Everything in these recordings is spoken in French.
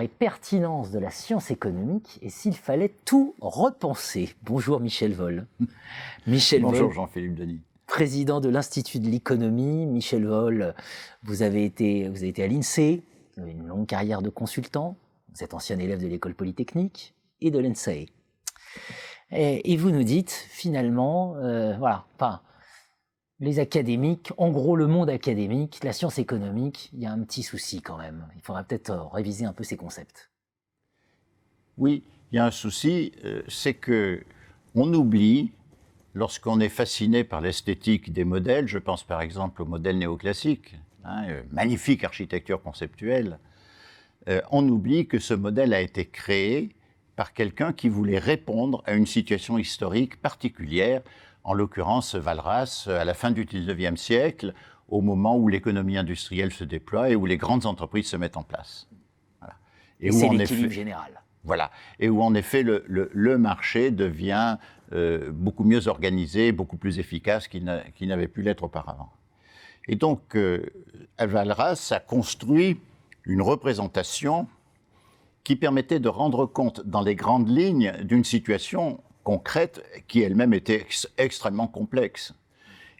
et pertinence de la science économique et s'il fallait tout repenser. Bonjour Michel Wohl. Bonjour Jean-Philippe Denis. Président de l'Institut de l'économie. Michel Wohl, vous avez été à l'INSEE, vous avez une longue carrière de consultant, vous êtes ancien élève de l'école polytechnique et de l'ENSEE. Et vous nous dites finalement, les académiques, en gros le monde académique, la science économique, il y a un petit souci quand même. Il faudra peut-être réviser un peu ces concepts. Oui, il y a un souci, c'est qu'on oublie, lorsqu'on est fasciné par l'esthétique des modèles, je pense par exemple au modèle néoclassique, magnifique architecture conceptuelle, on oublie que ce modèle a été créé par quelqu'un qui voulait répondre à une situation historique particulière, en l'occurrence Walras, à la fin du XIXe siècle, au moment où l'économie industrielle se déploie et où les grandes entreprises se mettent en place. Voilà. Et c'est l'équilibre général. Voilà. Et où en effet le marché devient beaucoup mieux organisé, beaucoup plus efficace qu'il n'avait pu l'être auparavant. Et donc, Walras a construit une représentation qui permettait de rendre compte dans les grandes lignes d'une situation concrète qui elle-même était extrêmement complexe.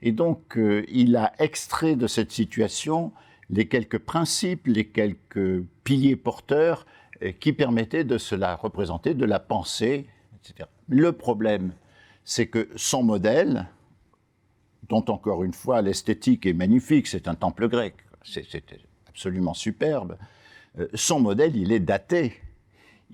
Et donc, il a extrait de cette situation les quelques principes, les quelques piliers porteurs qui permettaient de se la représenter, de la penser, etc. Le problème, c'est que son modèle, dont encore une fois l'esthétique est magnifique, c'est un temple grec, c'est absolument superbe, son modèle, il est daté.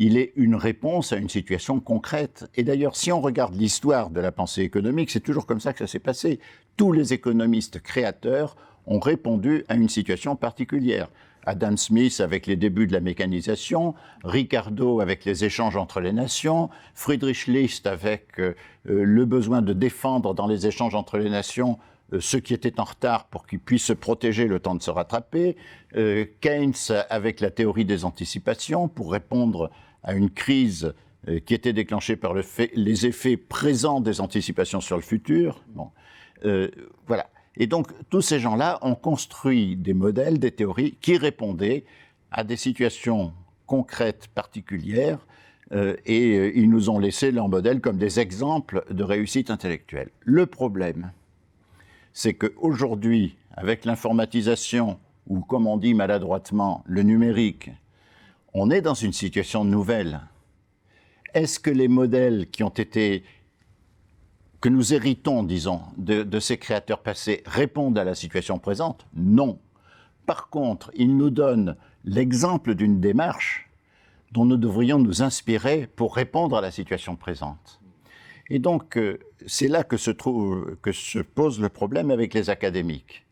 Il est une réponse à une situation concrète. Et d'ailleurs, si on regarde l'histoire de la pensée économique, c'est toujours comme ça que ça s'est passé. Tous les économistes créateurs ont répondu à une situation particulière. Adam Smith avec les débuts de la mécanisation, Ricardo avec les échanges entre les nations, Friedrich List avec le besoin de défendre dans les échanges entre les nations ceux qui étaient en retard pour qu'ils puissent se protéger le temps de se rattraper, Keynes avec la théorie des anticipations pour répondre à une crise qui était déclenchée par les effets présents des anticipations sur le futur. Bon. Voilà. Et donc, tous ces gens-là ont construit des modèles, des théories qui répondaient à des situations concrètes particulières et ils nous ont laissé leurs modèles comme des exemples de réussite intellectuelle. Le problème, c'est qu'aujourd'hui, avec l'informatisation, ou comme on dit maladroitement, le numérique, on est dans une situation nouvelle. Est-ce que les modèles que nous héritons, disons, de ces créateurs passés répondent à la situation présente? Non. Par contre, ils nous donnent l'exemple d'une démarche dont nous devrions nous inspirer pour répondre à la situation présente. Et donc, c'est là que se pose le problème avec les académiques.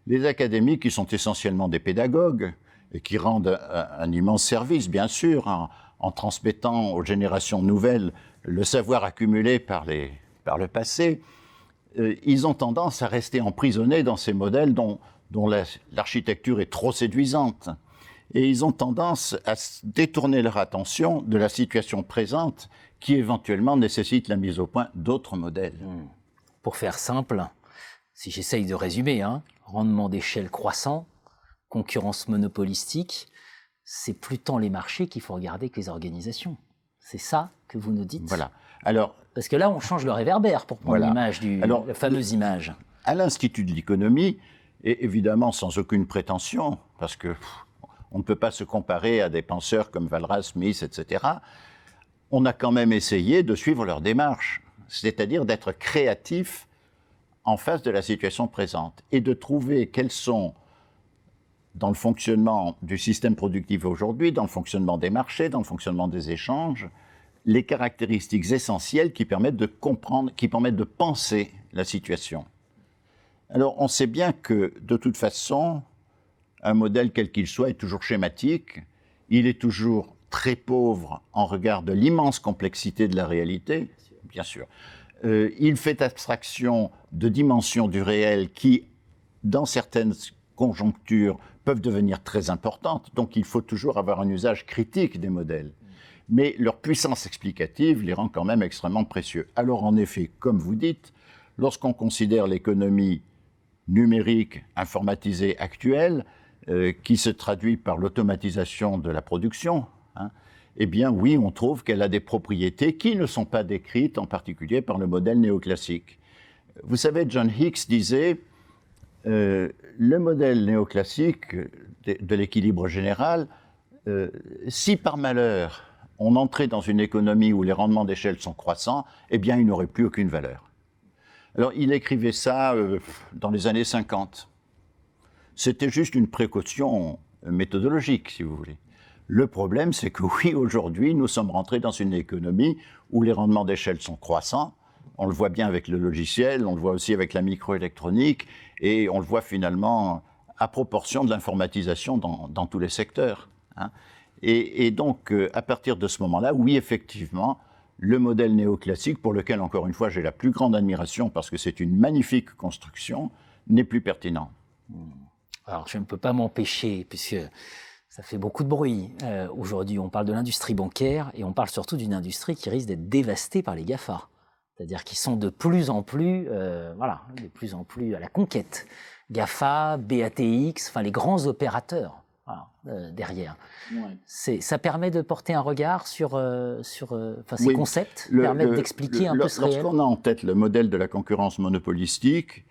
Les académiques, qui sont essentiellement des pédagogues, et qui rendent un immense service, bien sûr, en transmettant aux générations nouvelles le savoir accumulé par le passé, ils ont tendance à rester emprisonnés dans ces modèles dont l'architecture est trop séduisante. Et ils ont tendance à détourner leur attention de la situation présente qui éventuellement nécessite la mise au point d'autres modèles. Pour faire simple, si j'essaye de résumer, rendement d'échelle croissant, concurrence monopolistique, c'est plus tant les marchés qu'il faut regarder que les organisations. C'est ça que vous nous dites? Voilà. Alors, parce que là, on change le réverbère pour prendre l'image la fameuse image. À l'Institut de l'économie, et évidemment sans aucune prétention, parce que on ne peut pas se comparer à des penseurs comme Walras, Smith, etc., on a quand même essayé de suivre leur démarche, c'est-à-dire d'être créatif en face de la situation présente et de trouver quels sont, dans le fonctionnement du système productif aujourd'hui, dans le fonctionnement des marchés, dans le fonctionnement des échanges, les caractéristiques essentielles qui permettent de comprendre, qui permettent de penser la situation. Alors, on sait bien que, de toute façon, un modèle quel qu'il soit est toujours schématique, il est toujours très pauvre en regard de l'immense complexité de la réalité, bien sûr. Il fait abstraction de dimensions du réel qui, dans certaines conjonctures, peuvent devenir très importantes. Donc il faut toujours avoir un usage critique des modèles. Mais leur puissance explicative les rend quand même extrêmement précieux. Alors en effet, comme vous dites, lorsqu'on considère l'économie numérique, informatisée actuelle, qui se traduit par l'automatisation de la production, hein, eh bien oui, on trouve qu'elle a des propriétés qui ne sont pas décrites en particulier par le modèle néoclassique. Vous savez, John Hicks disait le modèle néoclassique de l'équilibre général, si par malheur on entrait dans une économie où les rendements d'échelle sont croissants, eh bien il n'aurait plus aucune valeur. Alors il écrivait ça dans les années 50. C'était juste une précaution méthodologique, si vous voulez. Le problème, c'est que oui, aujourd'hui, nous sommes rentrés dans une économie où les rendements d'échelle sont croissants. On le voit bien avec le logiciel, on le voit aussi avec la microélectronique, et on le voit finalement à proportion de l'informatisation dans tous les secteurs, hein. Et donc, à partir de ce moment-là, oui, effectivement, le modèle néoclassique, pour lequel, encore une fois, j'ai la plus grande admiration parce que c'est une magnifique construction, n'est plus pertinent. Alors, je ne peux pas m'empêcher, puisque ça fait beaucoup de bruit. Aujourd'hui, on parle de l'industrie bancaire et on parle surtout d'une industrie qui risque d'être dévastée par les GAFA. C'est-à-dire qu'ils sont de plus en plus, de plus en plus à la conquête. GAFA, BATX, enfin les grands opérateurs derrière. Ouais. Ça permet de porter un regard sur ces concepts, permettre d'expliquer un peu ce réel. Lorsqu'on a en tête le modèle de la concurrence monopolistique,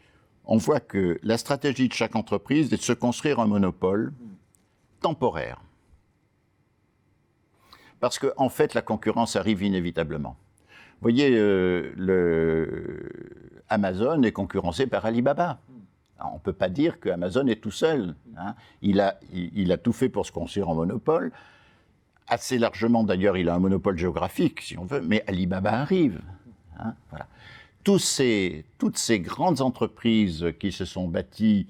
on voit que la stratégie de chaque entreprise est de se construire un monopole temporaire. Parce qu'en fait, la concurrence arrive inévitablement. Vous voyez, Amazon est concurrencé par Alibaba. Alors, on ne peut pas dire qu'Amazon est tout seul, hein. Il a tout fait pour se construire en monopole. Assez largement, d'ailleurs, il a un monopole géographique, si on veut, mais Alibaba arrive, hein, voilà. Toutes ces grandes entreprises qui se sont bâties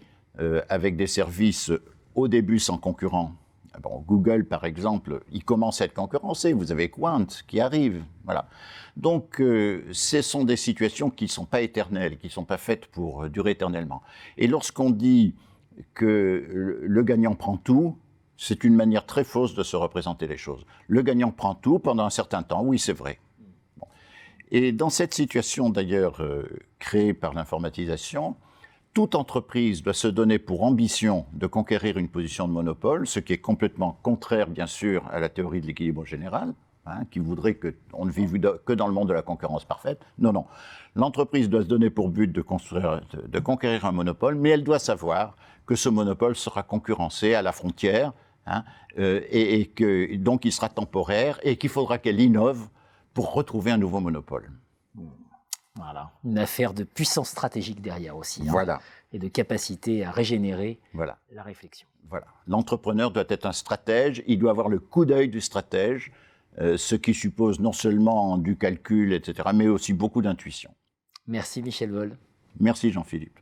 avec des services au début sans concurrents. Bon, Google, par exemple, il commence à être concurrencé. Vous avez Quant qui arrive. Voilà. Donc, ce sont des situations qui ne sont pas éternelles, qui ne sont pas faites pour durer éternellement. Et lorsqu'on dit que le gagnant prend tout, c'est une manière très fausse de se représenter les choses. Le gagnant prend tout pendant un certain temps, oui, c'est vrai. Bon. Et dans cette situation, d'ailleurs, créée par l'informatisation, toute entreprise doit se donner pour ambition de conquérir une position de monopole, ce qui est complètement contraire, bien sûr, à la théorie de l'équilibre général, hein, qui voudrait qu'on ne vive que dans le monde de la concurrence parfaite. Non, non. L'entreprise doit se donner pour but de conquérir un monopole, mais elle doit savoir que ce monopole sera concurrencé à la frontière, hein, et que donc il sera temporaire, et qu'il faudra qu'elle innove pour retrouver un nouveau monopole. Voilà, une affaire de puissance stratégique derrière aussi, hein, voilà. Et de capacité à régénérer voilà. la réflexion. Voilà. L'entrepreneur doit être un stratège, il doit avoir le coup d'œil du stratège, ce qui suppose non seulement du calcul, etc., mais aussi beaucoup d'intuition. Merci Michel Wohl. Merci Jean-Philippe.